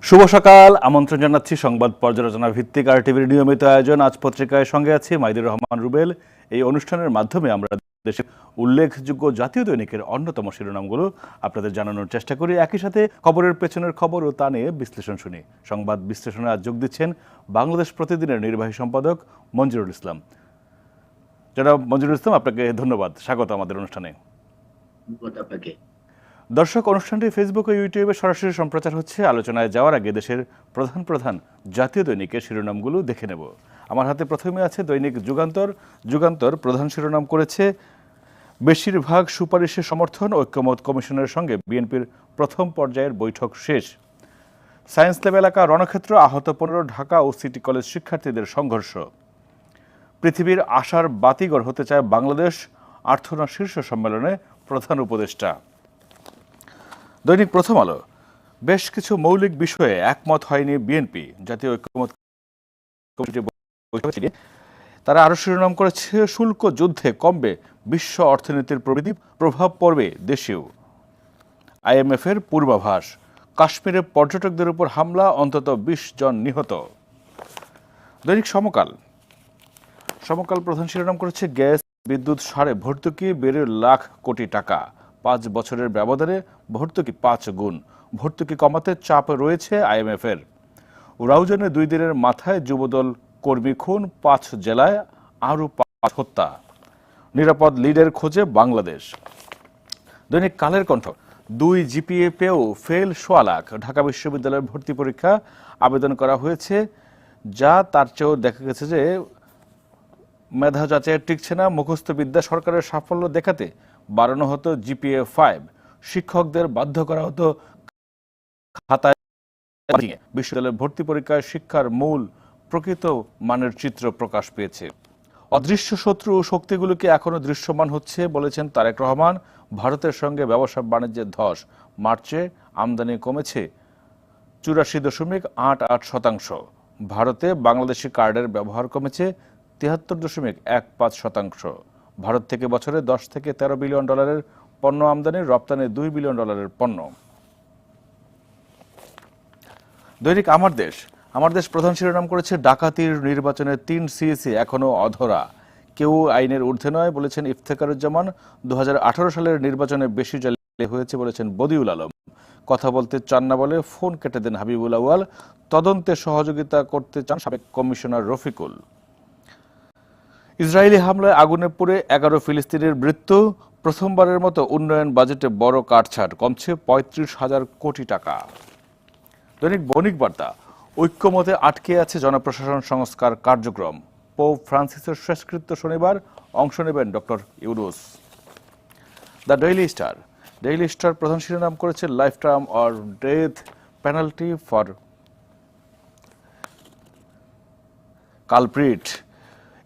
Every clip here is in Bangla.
শুভ সকাল। আমন্ত্রণ জানাচ্ছি সংবাদ পর্যালোচনা ভিত্তিক RTVর নিয়মিত আয়োজন আজ পত্রিকায়। সঙ্গে আছি মাইদুর রহমান রুবেল। এই অনুষ্ঠানের মাধ্যমে আমরা দেশের উল্লেখযোগ্য জাতীয় দৈনিকের অন্যতম শিরোনামগুলো আপনাদের জানানোর চেষ্টা করি। একই সাথে খবরের পেছনের খবর ও তা নিয়ে বিশ্লেষণ শুনি। সংবাদ বিশ্লেষণে আজ যোগ দিচ্ছেন বাংলাদেশ প্রতিদিনের নির্বাহী সম্পাদক মঞ্জুরুল ইসলাম। জনাব মঞ্জুরুল ইসলাম, আপনাকে ধন্যবাদ, স্বাগত আমাদের অনুষ্ঠানে। দর্শক, অনুষ্ঠানটি ফেসবুক ও ইউটিউবে সরাসরি সম্প্রচার হচ্ছে। আলোচনায় যাওয়ার আগে দেশের প্রধান প্রধান জাতীয় দৈনিকের শিরোনামগুলো দেখে নেব। আমার হাতে প্রথমে আছে দৈনিক যুগান্তর। যুগান্তর প্রধান শিরোনাম করেছে, বেশিরভাগ সুপারিশের সমর্থন, ঐক্যমত কমিশনের সঙ্গে বিএনপির প্রথম পর্যায়ের বৈঠক শেষ। সায়েন্স ল্যাব এলাকা রণক্ষেত্র, আহত 15, ঢাকা ও সিটি কলেজ শিক্ষার্থীদের সংঘর্ষ। পৃথিবীর আশার বাতিঘর হতে চায় বাংলাদেশ, আর্থনা শীর্ষ সম্মেলনে প্রধান উপদেষ্টা। দৈনিক প্রথম আলো, বেশ কিছু মৌলিক বিষয়ে একমত হয়নি বিএনপি, জাতীয় ঐক্যমত কমিটি। তারা আরো শিরোনাম করেছে, শুল্ক যুদ্ধে কমবে বিশ্ব অর্থনীতির প্রবৃদ্ধি, প্রভাব পড়বে দেশেও। IMF এর পূর্বাভাস, কাশ্মীরে পর্যটকদের উপর হামলা, অন্তত 20 জন নিহত। দৈনিক সমকাল প্রধান শিরোনাম করেছে, গ্যাস বিদ্যুৎ সারে ভর্তুকি বেড়ে লাখ কোটি টাকা, 5 বছরের ব্যবধানে ভর্তুকি 5 গুণ। ভর্তুকি কমাতে চাপ রয়েছে IMF এর। রাউজানে 2 দিনের মাথায় যুবদল কর্মী খুন, 5 জেলায় আরও 5 হত্যা। নিরাপদ লিডের খোঁজে বাংলাদেশ। দৈনিক কালের কণ্ঠ, 2 GPA পেয়েও ফেল 1.25 লাখ। ঢাকা বিশ্ববিদ্যালয়ের ভর্তি পরীক্ষা আবেদন করা হয়েছে, যা তার চেয়েও দেখা গেছে যে মেধা যাচাইয়ের টিকছে না। মুখস্থ বিদ্যা সরকারের সাফল্য দেখাতে বাড়ানো হতো GPA 5। শিক্ষকদের বাধ্য করা হতো খাতায়। বিশ্ববিদ্যালয়ের ভর্তি পরীক্ষায় শিক্ষার মূল প্রকৃত মানের চিত্র প্রকাশ পেয়েছে। অদৃশ্য শত্রু ও শক্তিগুলোকে এখনো দৃশ্যমান হচ্ছে বলেছেন তারেক রহমান। ভারতের সঙ্গে ব্যবসা বাণিজ্যের ধস, মার্চে আমদানি কমেছে 84.88%। ভারতে বাংলাদেশি কার্ডের ব্যবহার কমেছে 73.15%। ভারত থেকে বছরে 10 থেকে 13 বিলিয়ন ডলারের পণ্য আমদানি, রপ্তানি 2 বিলিয়ন ডলারের পণ্য। দৈনিক আমার দেশ প্রধান শিরোনাম করেছে, ডাকাতির নির্বাচনে 3 CEC এখনো অধরা, কেউ আইনের ঊর্ধ্বে নয় বলেছেন ইফতেখারুজ্জামান। 2018 সালের নির্বাচনে বেশি জালিয়াতি হয়েছে বলেছেন বদিউল আলম। কথা বলতে চান না বলে ফোন কেটে দেন হাবিবুল আউয়াল। তদন্তে সহযোগিতা করতে চান সাবেক কমিশনার রফিকুল। ইসরায়েলি হামলায় আগুনে পুড়ে 11 ফিলিস্তিনের মৃত্যু। প্রথমবারের মতো উন্নয়ন বাজেটে বড় কাটছাট, কমছে 35,000 কোটি টাকা। দৈনিক বণিক বার্তা, ঐক্যমতে আটকে আছে জনপ্রশাসন সংস্কার কার্যক্রম। পোপ ফ্রান্সিসের শেষকৃত্য শনিবার, অংশ নেবেন doctor Yunus. The daily star প্রধান শিরোনাম করেছে, life term or death penalty for culprit,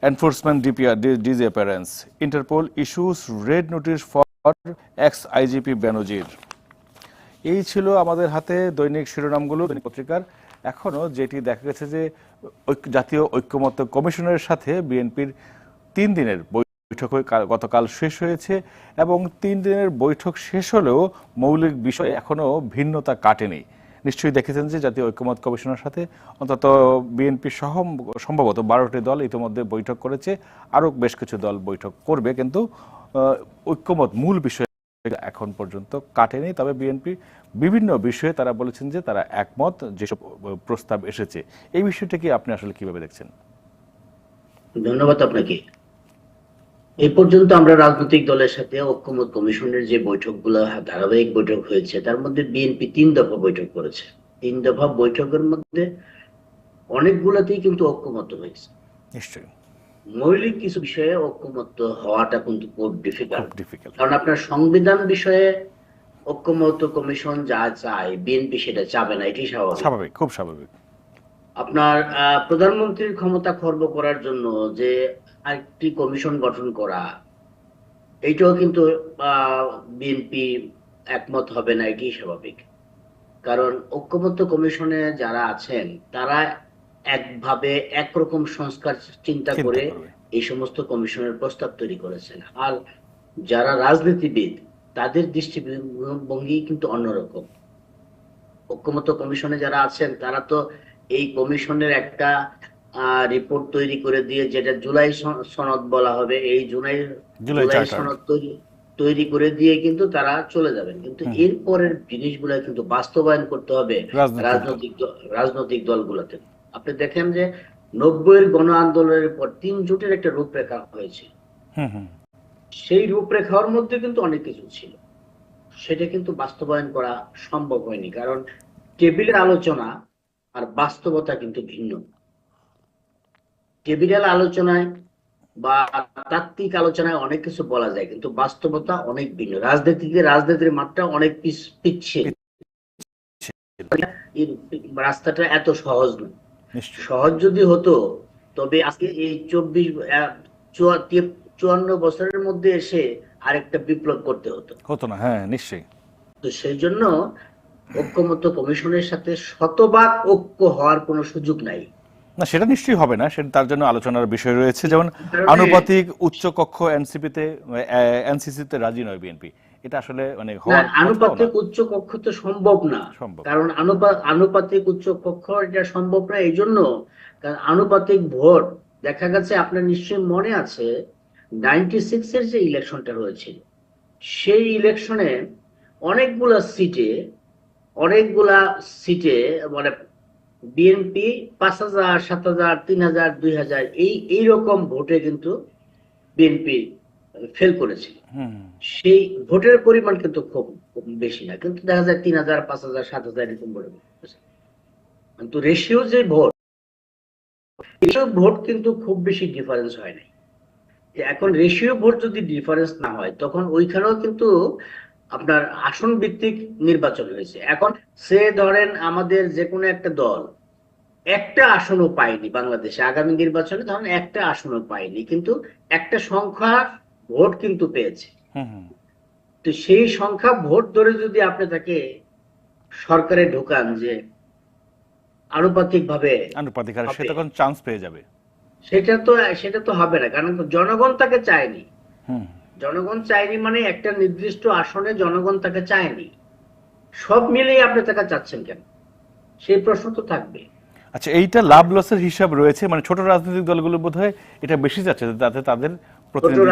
enforcement disappearance. Interpol issues red notice for x IGP বেনজির। এই ছিল আমাদের হাতে দৈনিক শিরোনামগুলো দৈনিক পত্রিকার। এখনো যেটি দেখা গেছে যে জাতীয় ঐক্যমত্য কমিশনের সাথে বিএনপির 3 দিনের বৈঠক গতকাল শেষ হয়েছে, এবং 3 দিনের বৈঠক শেষ হলেও মৌলিক বিষয়ে এখনো ভিন্নতা কাটেনি। নিশ্চয়ই দেখেছেন যে জাতীয় ঐক্যমত কমিশনের সাথে অন্তত বিএনপি সহ সম্ভবত 12টি দল ইতিমধ্যে বৈঠক করেছে, আরও বেশ কিছু দল বৈঠক করবে, কিন্তু ঐক্যমত মূল বিষয় এখন পর্যন্ত কাটেনি। তবে বিএনপি বিভিন্ন বিষয়ে তারা বলেছেন যে তারা একমত যেসব প্রস্তাব এসেছে। এই বিষয়টাকে আপনি আসলে কিভাবে দেখছেন? ধন্যবাদ আপনাকে। এই পর্যন্ত আমরা রাজনৈতিক দলের সাথে ঐক্যমত কমিশনের যে বৈঠকগুলো ধারাবাহিক বৈঠক হয়েছে, তার মধ্যে বিএনপি 3 দফা বৈঠক করেছে। 3 দফা বৈঠকের মধ্যে অনেকগুলোতেই কিন্তু ঐক্যমত হয়েছে। নিশ্চয়ই মৌলিক কিছু বিষয়ে ঐক্যমত হওয়াটা কিন্তু খুব ডিফিকাল্ট, কারণ আপনার সংবিধান বিষয়ে ঐক্যমত কমিশন যা চায় বিএনপি সেটা চাবে না, এটি স্বাভাবিক, খুব স্বাভাবিক। আপনার প্রধানমন্ত্রীর ক্ষমতা খর্ব করার জন্য যে আরেকটি কমিশন গঠন করা, এইটাও কিন্তু বিএনপি একমত হবে না, এটি স্বাভাবিক। কারণ ঐক্যমত্য কমিশনে যারা আছেন তারা একভাবে একরকম সংস্কার চিন্তা করে এই সমস্ত কমিশনের প্রস্তাব তৈরি করেছেন, আর যারা রাজনীতিবিদ তাদের দৃষ্টিভঙ্গি কিন্তু অন্যরকম। ঐক্যমত্য কমিশনে যারা আছেন তারা তো এই কমিশনের একটা রিপোর্ট তৈরি করে দিয়ে, যেটা জুলাই সনদ বলা হবে, এই জুলাই জুলাই জুলাই চার্টার। সনদ তৈরি করে দিয়ে কিন্তু তারা চলে যাবেন। কিন্তু হুম। এরপরের জিনিসগুলো কিন্তু বাস্তবায়ন করতে হবে রাজনৈতিক দল। রাজনৈতিক দলগুলোতে। আপনি দেখেন যে 90-এর গণ আন্দোলনের পর 3 জোটের একটা রূপরেখা হয়েছে। হুম হুম। সেই রূপরেখার মধ্যে কিন্তু অনেক কিছু ছিল, সেটা কিন্তু বাস্তবায়ন করা সম্ভব হয়নি, কারণ টেবিলের আলোচনা আর বাস্তবতা কিন্তু ভিন্ন। টেবিলের আলোচনায় বা তাত্ত্বিক আলোচনায় অনেক কিছু বলা যায়, কিন্তু বাস্তবতা অনেক ভিন্ন। রাজনীতির মাত্রা অনেক পিচ্ছিল। এই রাস্তাটা এত সহজ নয়। নিশ্চয়ই। সহজ যদি হতো তবে আজকে এই 54 বছরের মধ্যে এসে আরেকটা বিপ্লব করতে হতো। হতো না, হ্যাঁ নিশ্চয়ই। তো সেই জন্য ঐক্যমত্য কমিশনের সাথে শতভাগ ঐক্য হওয়ার কোনো সুযোগ নাই। না, সেটা নিশ্চয়ই হবে না, সেটা তার জন্য আলোচনার বিষয় রয়েছে। যেমন কারণে আনুপাতিক উচ্চকক্ষ এনসিসিতে রাজি নয় বিএনপি, এটা আসলে মানে না, হওয়ার কথাও না। আনুপাতিক উচ্চ কক্ষ তো সম্ভব না। সম্ভব। কারণ আনুপাতিক উচ্চ কক্ষ এটা সম্ভব না এই জন্য, কারণ আনুপাতিক ভোট দেখা গেছে, আপনার নিশ্চয়ই মনে আছে 96-এর যে ইলেকশনটা হয়েছিল, সেই ইলেকশনে অনেকগুলা সিটে মানে বিএনপি 5,000, 7,000, 3,000, 2,000 এইরকম ভোটে কিন্তু বিএনপি ফেল করেছিল। হুম। সেই ভোটের পরিমাণ কিন্তু খুব খুব বেশি না, কিন্তু দেখা যায় 3,000, 5,000, 7,000 এরকম ভোট। কিন্তু রেশিও ভোট কিন্তু খুব বেশি ডিফারেন্স হয় নাই। এখন রেশিও ভোট যদি ডিফারেন্স না হয়, তখন ওইখানেও কিন্তু আপনার আসন ভিত্তিক নির্বাচন হয়েছে। এখন সে ধরেন আমাদের যে কোনো একটা দল একটা আসনও পায়নি বাংলাদেশে, আগামী নির্বাচনে ধরেন একটা আসনও পায়নি, কিন্তু একটা সংখ্যা ভোট কিন্তু পেয়েছে। হুম হুম। তো সেই সংখ্যা ভোট ধরে যদি আপনি তাকে সরকারে ঢোকান যে আনুপাতিক ভাবে আনুপাতিক হারে সে হবে, তখন চান্স পেয়ে যাবে। সেটা তো হবে না, কারণ জনগণ তাকে চায়নি। হুম। জনগণ চায়নি মানে একটা নির্দিষ্ট আসনে জনগণ তাকে চায়নি। সব মিলিয়ে আপনি তাকে চাচ্ছেন কেন, সেই প্রশ্ন তো থাকবে। আচ্ছা, এইটা লাভ লসের হিসাব রয়েছে, মানে ছোট রাজনৈতিক দলগুলো বোধহয় এটা বেশি যাচ্ছে যাতে তাদের প্রতিনিধি থাকে।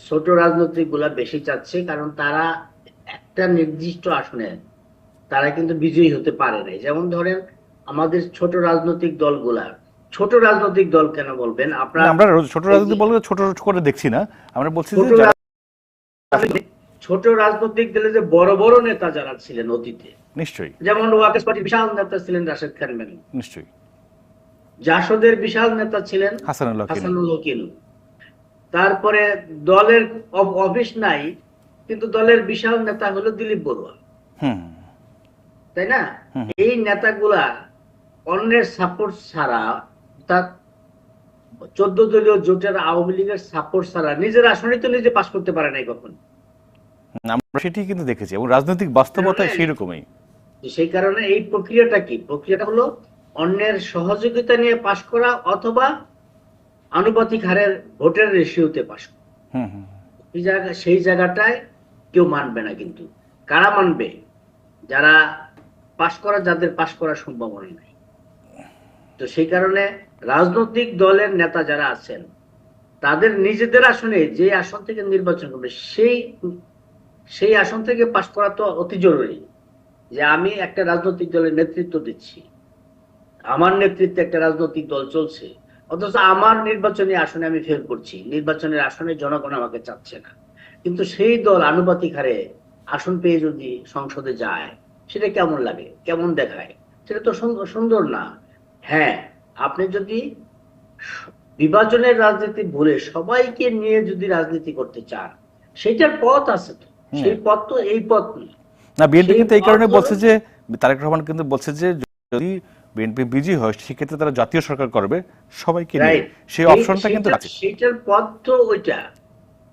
ছোট রাজনৈতিক গুলা বেশি চাচ্ছে, কারণ তারা একটা নির্দিষ্ট আসনে তারা কিন্তু বিজয়ী হতে পারে নাই। যেমন ধরেন আমাদের ছোট রাজনৈতিক দল কেন বলবেন না, আপনার, আমরা ছোট রাজনৈতিক বলতে ছোট করে দেখছি না, আমরা বলছি যে যারা ছোট রাজনৈতিক দলে যে বড় বড় নেতা যারা ছিলেন অতীতে, নিশ্চয়ই যেমন ওয়াকাশ পার্টির বিশাল নেতা ছিলেন রাশেদ খান মেনন, নিশ্চয়ই জাসদের বিশাল নেতা ছিলেন হাসানুল্লাহ কিনু। হাসানুল হকিম। তারপরে দলের অফিস নাই, কিন্তু দলের বিশাল নেতা হলো দিলীপ বড়ুয়া, হুম তাই না? হুম। এই নেতাগুলা অন্যের সাপোর্ট ছাড়া, তার 14 দলীয় জোটের আওয়ামী লীগের সাপোর্ট ছাড়া নিজের আসনে তো নিজে পাশ করতে পারে নাই কখন। আমরা সেটি কিন্তু দেখেছি এবং রাজনৈতিক বাস্তবতায় সেই রকমই। সেই কারণে এই প্রক্রিয়াটা হলো অন্যের সহযোগিতা নিয়ে পাশ করা অথবা আনুপাতিক হারের ভোটের রেশিওতে পাশ করা। হুম হুম। সেই জায়গাটায় কেউ মানবে না, কিন্তু কারা মানবে? যাদের পাশ করার সম্ভাবনা নাই। তো সেই কারণে রাজনৈতিক দলের নেতা যারা আছেন তাদের নিজেদের আসনে যে আসন থেকে নির্বাচন করবে সেই আসন থেকে পাশ করা তো অতি জরুরি। যে আমি একটা রাজনৈতিক দলের নেতৃত্ব দিচ্ছি, আমার নেতৃত্বে একটা রাজনৈতিক দল চলছে, অথচ আমার নির্বাচনী আসনে আমি ফেল করছি, নির্বাচনের আসনে জনগণ আমাকে চাচ্ছে না, কিন্তু সেই দল আনুপাতিক হারে আসন পেয়ে যদি সংসদে যায়, সেটা কেমন লাগে, কেমন দেখায়? সেটা তো সুন্দর না। হ্যাঁ, আপনি যদি বিভাজনের রাজনীতি ভুলে সবাইকে নিয়ে যদি রাজনীতি করতে চান, সেটার পথ আছে তো, সেই পথ তো এই পথ নয়। না, বিএনপি সেই কিন্তু এই পথ কারণে হলো বলছে যে তারেক রহমান কিন্তু বলছে যে যদি বিএনপি বিজয়ী হয় সেক্ষেত্রে তারা জাতীয় সরকার করবে সবাইকে নিয়ে, রাইট। সেই অপশনটা কিন্তু আছে। সেটার পথ তো ওইটা,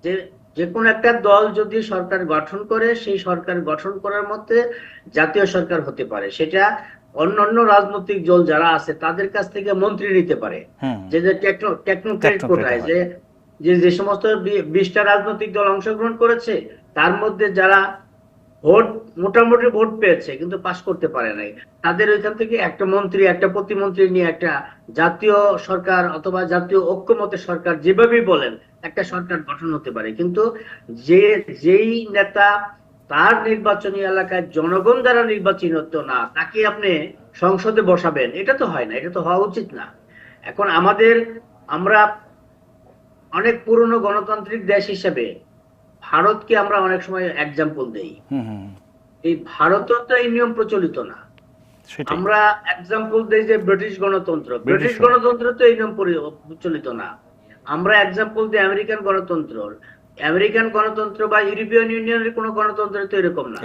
যে যে কোনো একটা দল যদি সরকার গঠন করে, সেই সরকার গঠন করার মধ্যে জাতীয় সরকার হতে পারে। সেটা অন্যান্য রাজনৈতিক দল যারা আছে তাদের কাছ থেকে মন্ত্রী নিতে পারে, হুম। যে টেকনোক্রেট কোটায়, যে সমস্ত 20টা রাজনৈতিক দল অংশগ্রহণ করেছে, তার মধ্যে যারা ভোট মোটামুটি ভোট পেয়েছে কিন্তু পাশ করতে পারে নাই। তাদের ওইখান থেকে একটা মন্ত্রী একটা প্রতিমন্ত্রী নিয়ে একটা জাতীয় সরকার অথবা জাতীয় ঐক্যমতের সরকার যেভাবেই বলেন একটা সরকার গঠন হতে পারে, কিন্তু যে যেই নেতা তার নির্বাচনী এলাকায় জনগণ দ্বারা নির্বাচিত না তাকে আপনি সংসদে বসাবেন, এটা তো হয় না, এটা তো হওয়া উচিত না। এখন আমরা অনেক পুরনো গণতান্ত্রিক দেশ হিসেবে ভারতকে আমরা অনেক সময় এক্সাম্পল দেই। এই ভারতেও তো এই নিয়ম প্রচলিত না। সেটাই। আমরা এক্সাম্পল দেই যে ব্রিটিশ গণতন্ত্র, ব্রিটিশ ব্রিটিশ গণতন্ত্র তো এই নিয়ম প্রচলিত না। আমরা এক্সাম্পল দিই আমেরিকান গণতন্ত্র, আমেরিকান গণতন্ত্র বা ইউরোপিয়ান ইউনিয়নের কোন গণতন্ত্র তো এরকম না।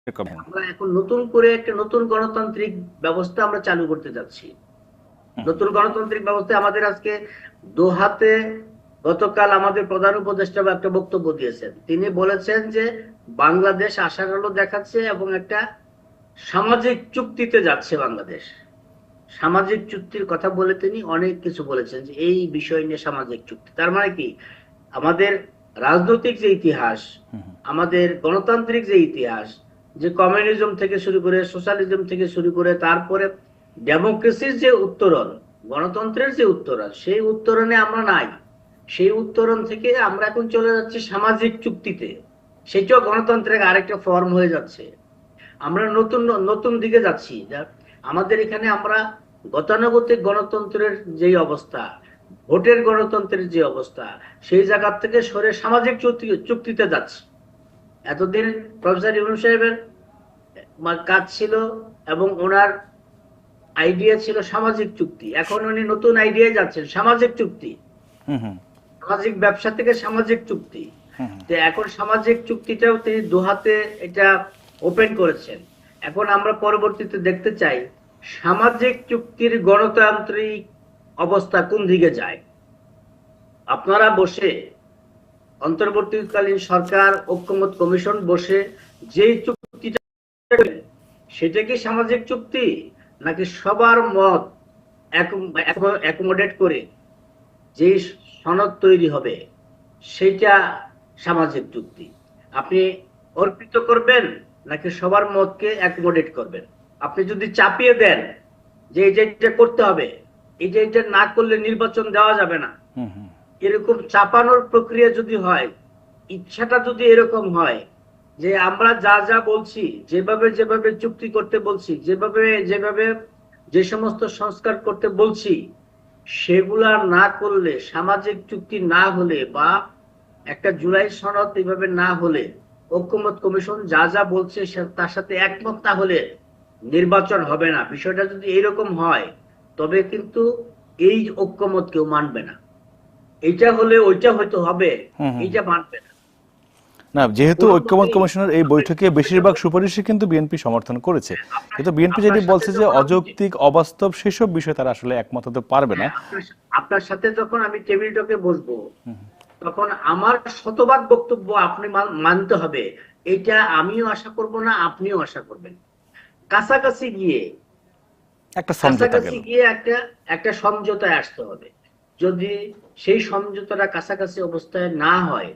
এরকম। আমরা এখন নতুন করে একটা নতুন গণতান্ত্রিক ব্যবস্থা আমরা চালু করতে যাচ্ছি। নতুন গণতান্ত্রিক ব্যবস্থা আমাদের আজকে দোহাতে গতকাল আমাদের প্রধান উপদেষ্টা একটা বক্তব্য দিয়েছেন। তিনি বলেছেন যে বাংলাদেশ আশার আলো দেখাচ্ছে এবং একটা সামাজিক চুক্তিতে যাচ্ছে বাংলাদেশ। সামাজিক চুক্তির কথা বলে তিনি অনেক কিছু বলেছেন যে এই বিষয় নিয়ে সামাজিক চুক্তি, তার মানে কি আমাদের রাজনৈতিক যে ইতিহাস, আমাদের গণতান্ত্রিক যে ইতিহাস, যে কমিউনিজম থেকে শুরু করে সোশ্যালিজম থেকে শুরু করে তারপরে ডেমোক্রেসির যে উত্তরণ, গণতন্ত্রের যে উত্তরণ, সেই উত্তরণে আমরা নাই। সেই উত্তরণ থেকে আমরা এখন চলে যাচ্ছি সামাজিক চুক্তিতে, সেটাও গণতন্ত্রের আরেকটা ফর্ম হয়ে যাচ্ছে। আমরা নতুন নতুন দিকে যাচ্ছি। আমাদের এখানে আমরা গতানুগতিক গণতন্ত্রের যে অবস্থা, ভোটের গণতন্ত্রের যে অবস্থা, সেই জায়গা থেকে সরে সামাজিক চুক্তিতে যাচ্ছি। এতদিন প্রফেসর ইউনূস সাহেবের কাজ ছিল এবং ওনার আইডিয়া ছিল সামাজিক চুক্তি, এখন উনি নতুন আইডিয়ায় যাচ্ছেন সামাজিক চুক্তি। সামাজিক ব্যবসা থেকে সামাজিক চুক্তি। এখন সামাজিক চুক্তিটাও তিনি দোহাতে এটা ওপেন করেছেন। এখন আমরা পরবর্তীতে দেখতে চাই সামাজিক চুক্তির গণতান্ত্রিক অবস্থা কোন দিকে যায়। আপনারা বসে অন্তর্বর্তীকালীন সরকার ঐক্যমত কমিশন বসে যেই চুক্তিটা, সেটা কি সামাজিক চুক্তি নাকি সবার মত অ্যাকোমোডেট করে যে সনদ তৈরি হবে সেটা সামাজিক চুক্তি? আপনি অর্পিত করবেন নাকি সবার মতকে অ্যাকোমোডেট করবেন? আপনি যদি চাপিয়ে দেন যে এটা করতে হবে, এটা না করলে নির্বাচন দেওয়া যাবে না, এরকম চাপানোর প্রক্রিয়া যদি হয়, ইচ্ছাটা যদি এরকম হয় যে আমরা যা যা বলছি, যেভাবে যেভাবে চুক্তি করতে বলছি, যেভাবে যে সমস্ত সংস্কার করতে বলছি, সেগুলা না করলে, সামাজিক চুক্তি না হলে বা একটা জুলাই সনদ এইভাবে না হলে, ঐক্যমত কমিশন যা যা বলছে তার সাথে একমত না হলে নির্বাচন হবে না। বিষয়টা যদি এইরকম হয় তবে কিন্তু এই ঐক্যমত কেউ মানবে না। এইটা হলে ওইটা হয়তো হবে, এইটা মানবে না। না, যেহেতু ঐক্যমত কমিশনের এই বৈঠকে বেশিরভাগ সুপারিশই কিন্তু বিএনপি সমর্থন করেছে, কিন্তু বিএনপি যদি বলছে যে অযৌক্তিক, অবাস্তব, সেসব বিষয়ে তারা আসলে একমত হতে পারবে না। আপনার সাথে যখন আমি টেবিল টকে বসবো তখন আমার শতভাগ বক্তব্য আপনি মানতে হবে, এটা আমিও আশা করব না, আপনিও আশা করবেন। কাছাকাছি গিয়ে একটা সমঝোতায় আসতে হবে। যদি সেই সমঝোতাটা কাছাকাছি অবস্থায় না হয়,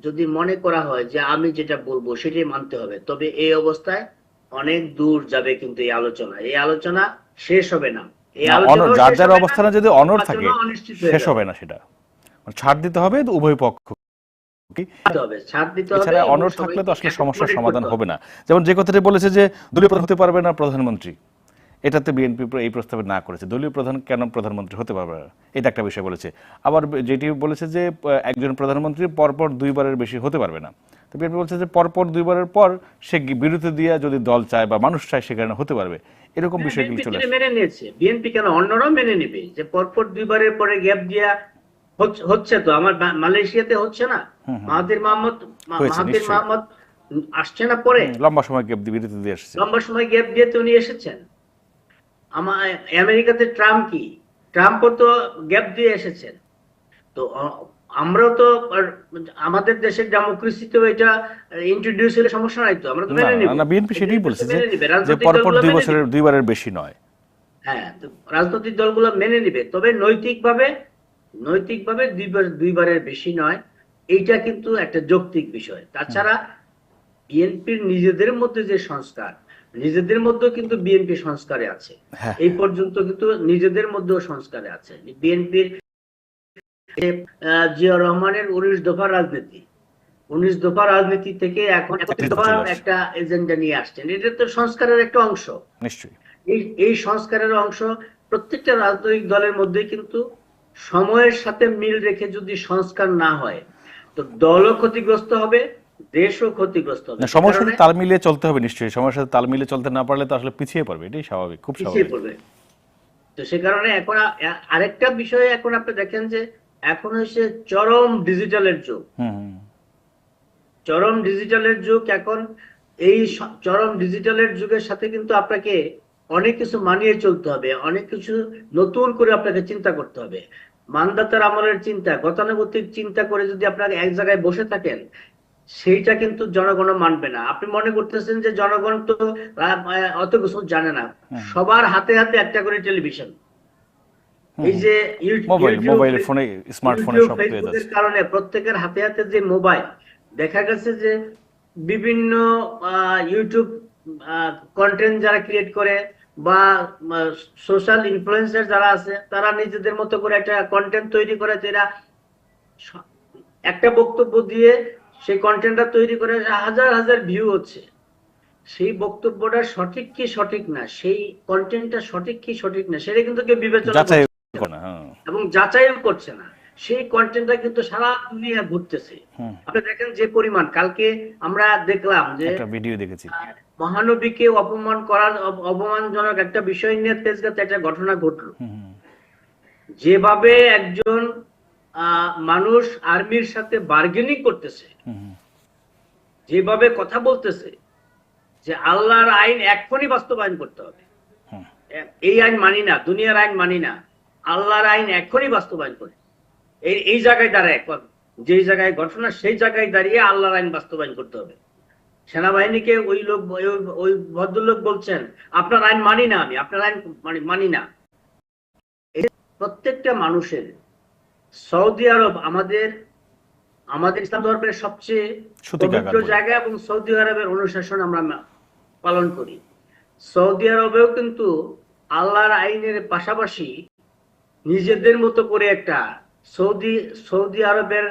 যদি মনে করা হয় যে আমি যেটা বলবো সেটাই মানতে হবে, তবে এই অবস্থায় অনেক দূর যাবে। কিন্তু এই আলোচনা শেষ হবে না। যার যার অবস্থানে যদি অনড় থাকে শেষ হবে না, সেটা ছাড় দিতে হবে উভয় পক্ষ। এছাড়া অনড় থাকলে তো আসলে সমস্যার সমাধান হবে না। যেমন যে কথাটি বলেছে যে দলীয় প্রধান হতে পারবে না প্রধানমন্ত্রী, এটাতে বিএনপি এই প্রস্তাবে না করেছে। দলীয় প্রধান কেন প্রধানমন্ত্রী হতে পারবে না, এটা একটা বিষয় বলেছে। আবার যেটি বলেছে যে একজন প্রধানমন্ত্রী পরপর দুইবারের বেশি হতে পারবে না। তো বিএনপি বলছে যে পরপর দুইবারের পর সে বিরতি দিয়ে যদি দল চায় বা মানুষ চায় সেখানে হতে পারবে, এরকম বিষয়গুলো চলে আসে। মেনে নিয়েছে বিএনপি, কেন অন্যরাও মেনে নেবে যে পরপর দুইবারের পরে গ্যাপ দিয়া হচ্ছে। তো আমার মালয়েশিয়াতে হচ্ছে না, মাহাথির মোহাম্মদ আসছে না, পরে লম্বা সময় গ্যাপ দিয়ে বিরতি দিয়ে এসেছে, লম্বা সময় গ্যাপ দিয়ে তো উনি এসেছেন। আমেরিকাতে ট্রাম্পও তো গ্যাপ দিয়ে এসেছেন। তো আমরাও তো আমাদের দেশের ডেমোক্রেসিতেও এটা ইন্ট্রোডিউস হলে সমস্যা নাই তো, আমরা তো মেনে নিব। না, বিএনপি সেটাই বলছে যে পরপর দুইবারের বেশি নয়। হ্যাঁ, রাজনৈতিক দলগুলো মেনে নিবে, তবে নৈতিকভাবে দুইবারের বেশি নয়, এইটা কিন্তু একটা যৌক্তিক বিষয়। তাছাড়া বিএনপির নিজেদের মধ্যে যে সংস্কার, নিজেদের মধ্যেও কিন্তু বিএনপি সংস্কারে আছে, হ্যাঁ এই পর্যন্ত কিন্তু নিজেদের মধ্যেও সংস্কারে আছে। বিএনপির জিয়াউর রহমানের 19 দফা রাজনীতি, 19 দফা রাজনীতি থেকে এখন 31 দফা চলে আসছে। একটা এজেন্ডা নিয়ে আসছেন, এটা তো সংস্কারের একটা অংশ। নিশ্চয়ই। এই সংস্কারের অংশ প্রত্যেকটা রাজনৈতিক দলের মধ্যে, কিন্তু সময়ের সাথে মিল রেখে যদি সংস্কার না হয় তো দলও ক্ষতিগ্রস্ত হবে, দেশও ক্ষতিগ্রস্ত হবে। না, সে সময়ের কারণে সাথে তাল মিলিয়ে চলতে হবে নিশ্চয়ই। সময়ের সাথে তাল মিলিয়ে চলতে না পারলে তো আসলে পিছিয়ে পড়বে, এটাই স্বাভাবিক, খুব পিছিয়ে স্বাভাবিক। পড়বে। তো সে কারণে এখন আরেকটা বিষয়ে এখন আপনি দেখেন যে এখন হচ্ছে চরম ডিজিটালের যুগ, হুম হুম চরম ডিজিটালের যুগ এখন। এই চরম ডিজিটালের যুগের সাথে কিন্তু আপনাকে অনেক কিছু মানিয়ে চলতে হবে, অনেক কিছু নতুন করে আপনাকে চিন্তা করতে হবে। মানদাতার আমলের চিন্তা, গতানুগতিক চিন্তা করে যদি আপনাকে এক জায়গায় বসে থাকেন, সেইটা কিন্তু জনগণ মানবে না। আপনি মনে করতেছেন যে জনগণ তো অত কিছু জানে না। হুম সবার হাতে হাতে একটা করে টেলিভিশন। এই হুম। যে মোবাইল ফোনে, স্মার্টফোনে ইউটিউব সব পেয়ে ফেসবুকের যাচ্ছে। কারণে প্রত্যেকের হাতে হাতে যে মোবাইল, দেখা গেছে যে বিভিন্ন ইউটিউব কন্টেন্ট যারা ক্রিয়েট করে বা সোশ্যাল ইনফ্লুয়েন্সার যারা আছে, তারা নিজেদের মতো করে একটা কন্টেন্ট তৈরি করে, যেটা একটা বক্তব্য দিয়ে সেই কন্টেন্টটা তৈরি করে হাজার হাজার ভিউ হচ্ছে। সেই বক্তব্যটা সঠিক কি সঠিক না, সেই কন্টেন্টটা সঠিক কি সঠিক না, সেটা কিন্তু কেউ বিবেচনা যাচাই করছে করে না। হ্যাঁ। এবং যাচাইও করছে না। সেই কন্টেন্টটা কিন্তু সারা দুনিয়া ঘুরতেছে। হুম। আপনি দেখেন যে পরিমাণ, কালকে আমরা দেখলাম যে একটা ভিডিও দেখেছি। মহানবীকে অপমান করার অপমানজনক একটা বিষয় নিয়ে তেজগাঁতে একটা ঘটনা ঘটলো। হুম হুম যেভাবে একজন মানুষ আর্মির সাথে বার্গেনিং করতেছে, হুম যেভাবে কথা বলতেছে যে আল্লাহর আইন এক্ষুনি বাস্তবায়ন করতে হবে, হুম এই আইন মানি না, দুনিয়ার আইন মানি না, আল্লাহর আইন এক্ষুনি বাস্তবায়ন করে, এই জায়গায় দাঁড়ায়, যেই জায়গায় ঘটনা সেই জায়গায় দাঁড়িয়ে আল্লাহর আইন বাস্তবায়ন করতে হবে। সেনাবাহিনীকে ওই ভদ্রলোক বলছেন, আপনার আইন মানি না, আমি আপনার আইন মানি না। প্রত্যেকটা মানুষের, সৌদি আরব আমাদের আমাদের ইসলাম ধর্মের সবচেয়ে পবিত্র জায়গা এবং সৌদি আরবের অনুশাসন আমরা পালন করি। সৌদি আরবেও কিন্তু আল্লাহর আইনের পাশাপাশি নিজেদের মতো করে একটা সৌদি আরবের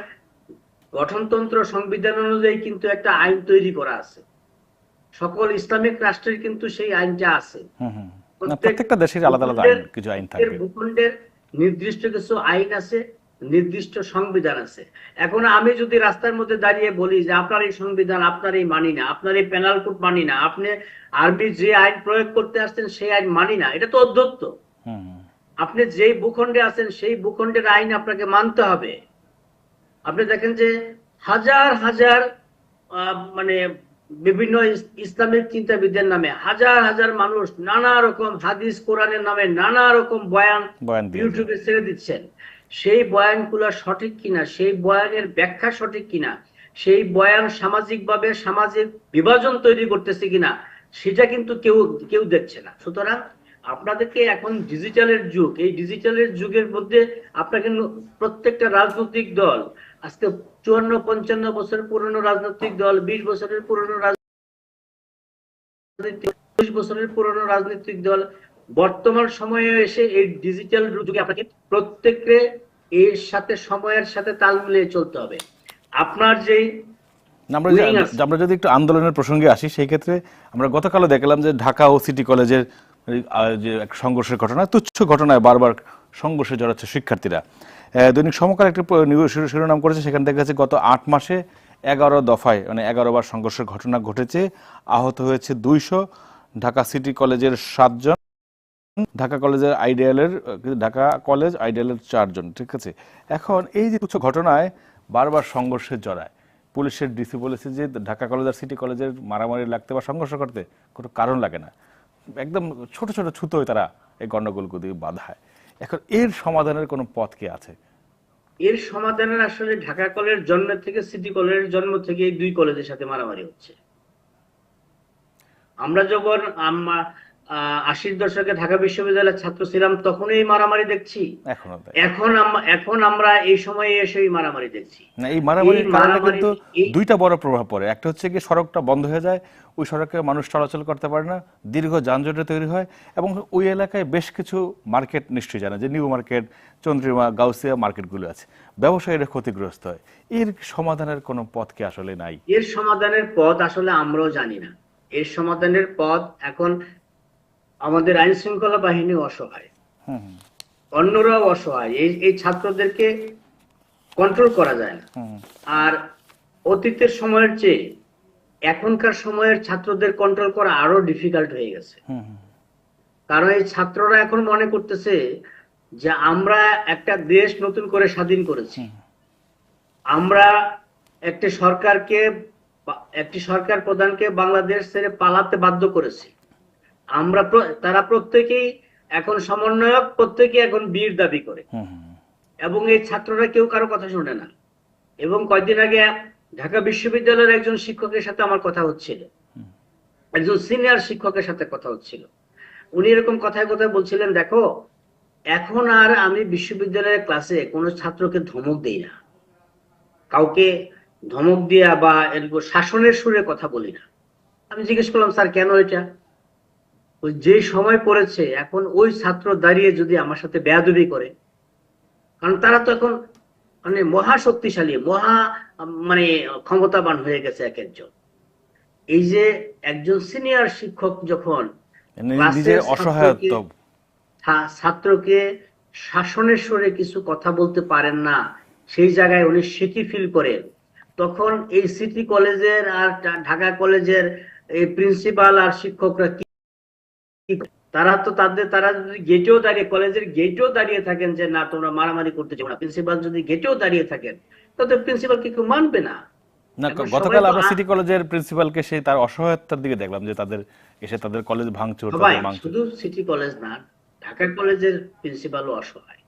গঠনতন্ত্র সংবিধান অনুযায়ী কিন্তু একটা আইন তৈরি করা আছে। সকল ইসলামিক রাষ্ট্রের কিন্তু সেই আইনটা আছে। প্রত্যেকটা দেশের আলাদা আলাদা আইন, কিছু আইন থাকবে। ভূখণ্ডের নির্দিষ্ট কিছু আইন আছে, নির্দিষ্ট সংবিধান আছে। এখন আমি যদি রাস্তার মধ্যে দাঁড়িয়ে বলি যে আপনার এই সংবিধান আপনার এই মানি না, আপনার এই পেনাল কোড মানি না, আপনি আরবি যে আইন প্রয়োগ করতে আসছেন সেই আইন মানি না, এটা তো অধ্যত্ত। আপনি যেই ভূখণ্ডে আছেন সেই ভূখণ্ডের আইন আপনাকে মানতে হবে। আপনি দেখেন যে হাজার হাজার মানে বিভিন্ন ইসলামিক চিন্তাবিদদের নামে হাজার হাজার মানুষ নানা রকম হাদিস কোরআনের নামে নানা রকম বয়ান ইউটিউবে ছেড়ে দিচ্ছেন। সেই বয়ানগুলো সঠিক কিনা, সেই বয়ানের ব্যাখ্যা সঠিক কিনা, সেই বয়ান সামাজিকভাবে সামাজিক বিভাজন তৈরি করতেছে কিনা, সেটা কিন্তু কেউ দেখছে না। সুতরাং আপনাদেরকে এখন ডিজিটালের যুগ, এই ডিজিটালের যুগের মধ্যে আপনাকে প্রত্যেকটা রাজনৈতিক দল, আজকে 54-55 বছর পুরনো রাজনৈতিক দল, 20 বছরের পুরনো রাজনৈতিক 20 বছরের পুরনো রাজনৈতিক দল বর্তমান সময়ে এসে এই ডিজিটাল যুগে আপনাকে প্রত্যেককে এর সাথে সময়ের সাথে তাল মিলিয়ে চলতে হবে। আপনার যেই আমরা যদি একটু আন্দোলনের প্রসঙ্গে আসি, সেই ক্ষেত্রে আমরা গতকালও দেখলাম যে ঢাকা ও সিটি কলেজের যে এক সংঘর্ষের ঘটনা, তুচ্ছ ঘটনায় বারবার সংঘর্ষে জড়াচ্ছে শিক্ষার্থীরা। দৈনিক সমকাল একটি শিরোনাম করেছে, সেখানে দেখা যাচ্ছে গত 8 মাসে 11 দফায় মানে 11 বার সংঘর্ষের ঘটনা ঘটেছে, আহত হয়েছে 200, ঢাকা সিটি কলেজের 7 জন, ঢাকা কলেজ আইডিয়ালের 4 জন। ঠিক আছে, এখন এই যে তুচ্ছ ঘটনায় বারবার সংঘর্ষের জড়ায়, পুলিশের ডিসি বলেছে যে ঢাকা কলেজ আর সিটি কলেজের মারামারি লাগতে বা সংঘর্ষ করতে কোনো কারণ লাগে না, একদম ছোট ছোট ছুতোয় তারা এই গণ্ডগোলগুলো বাধায়। এখন এর সমাধানের কোনো পথ কি আছে? এর সমাধানের আসলে ঢাকা কলেজের জন্ম থেকে সিটি কলেজের জন্ম থেকে এই দুই কলেজের সাথে মারামারি হচ্ছে। আমরা যখন আশির দশকে ঢাকা বিশ্ববিদ্যালয়ের ছাত্র ছিলাম, তখন এই মারামারি দেখছি। এখনো তাই। এখন আমরা এই সময়ে এসে এই মারামারি দেখছি। না, এই এই মারামারির কারণে মারামারি কিন্তু এই দুইটা বড় প্রভাব পড়ে। একটা হচ্ছে কি সড়কটা বন্ধ হয়ে যায়, ওই সড়কে মানুষ চলাচল করতে পারে না, দীর্ঘ যানজট তৈরি হয়, এবং ওই এলাকায় বেশ কিছু মার্কেট নিশ্চয়ই জানা যে নিউ মার্কেট, চন্দ্রিমা, গাউসিয়া মার্কেটগুলো আছে, ব্যবসায়ীরা ক্ষতিগ্রস্ত হয়। এর সমাধানের কোনো পথ কি আসলে নাই? এর সমাধানের পথ আসলে আমরাও জানি না। এর সমাধানের পথ এখন আমাদের আইন শৃঙ্খলা বাহিনী অসহায়, হুম হুম অন্যরাও অসহায়। এই ছাত্রদেরকে কন্ট্রোল করা যায় না। হুম আর অতীতের সময়ের চেয়ে এখনকার সময়ের ছাত্রদের কন্ট্রোল করা আরো ডিফিকাল্ট হয়ে গেছে। হুম হুম কারণ এই ছাত্ররা এখন মনে করতেছে যে আমরা একটা দেশ নতুন করে স্বাধীন করেছি, আমরা একটি সরকার প্রধানকে বাংলাদেশ ছেড়ে পালাতে বাধ্য করেছি। তারা প্রত্যেকেই এখন সমন্বয়ক, প্রত্যেকেই এখন বীর দাবি করে, হুম হুম এবং এই ছাত্ররা কেউ কারো কথা শুনে না। এবং কয়েকদিন আগে ঢাকা বিশ্ববিদ্যালয়ের একজন শিক্ষকের সাথে আমার কথা হচ্ছিল, একজন সিনিয়র শিক্ষকের সাথে কথা হচ্ছিল। উনি এরকম কথায় কথায় বলছিলেন, দেখো এখন আর আমি বিশ্ববিদ্যালয়ের ক্লাসে কোনো ছাত্রকে ধমক দেই না, কাউকে ধমক দিয়া বা এরকম শাসনের সুরে কথা বলি না। আমি জিজ্ঞেস করলাম, স্যার কেন এটা? ওই যে সময় পড়েছে, এখন ওই ছাত্র দাঁড়িয়ে যদি আমার সাথে বেয়াদবি করে, কারণ তারা তো এখন মানে মহা শক্তিশালী, মানে ক্ষমতাবান হয়ে গেছে এক একজন। এই যে একজন সিনিয়র শিক্ষক যখন নিজের ক্লাসের অসহায়ত্ব। ছাত্রকে শাসনের সুরে কিছু কথা বলতে পারেন না, সেই জায়গায় উনি সিটি ফিল করেন, তখন এই সিটি কলেজের আর ঢাকা কলেজের এই প্রিন্সিপাল আর শিক্ষকরা কি করে? তারা যদি গেটেও দাঁড়িয়ে, কলেজের গেটেও দাঁড়িয়ে থাকেন যে না তোমরা মারামারি করতে যাও না, প্রিন্সিপাল যদি গেটেও দাঁড়িয়ে থাকেন, তাহলে প্রিন্সিপাল কি কেউ মানবে না? না, এখন সবাই গতকাল তো আমরা সিটি কলেজের প্রিন্সিপালকে সেই তার অসহায়তার দিকে দেখলাম যে তাদের এসে তাদের কলেজ ভাঙচুর, সবাই, তাদের মাংস। শুধু সিটি কলেজ না, ঢাকা কলেজের প্রিন্সিপালও অসহায়।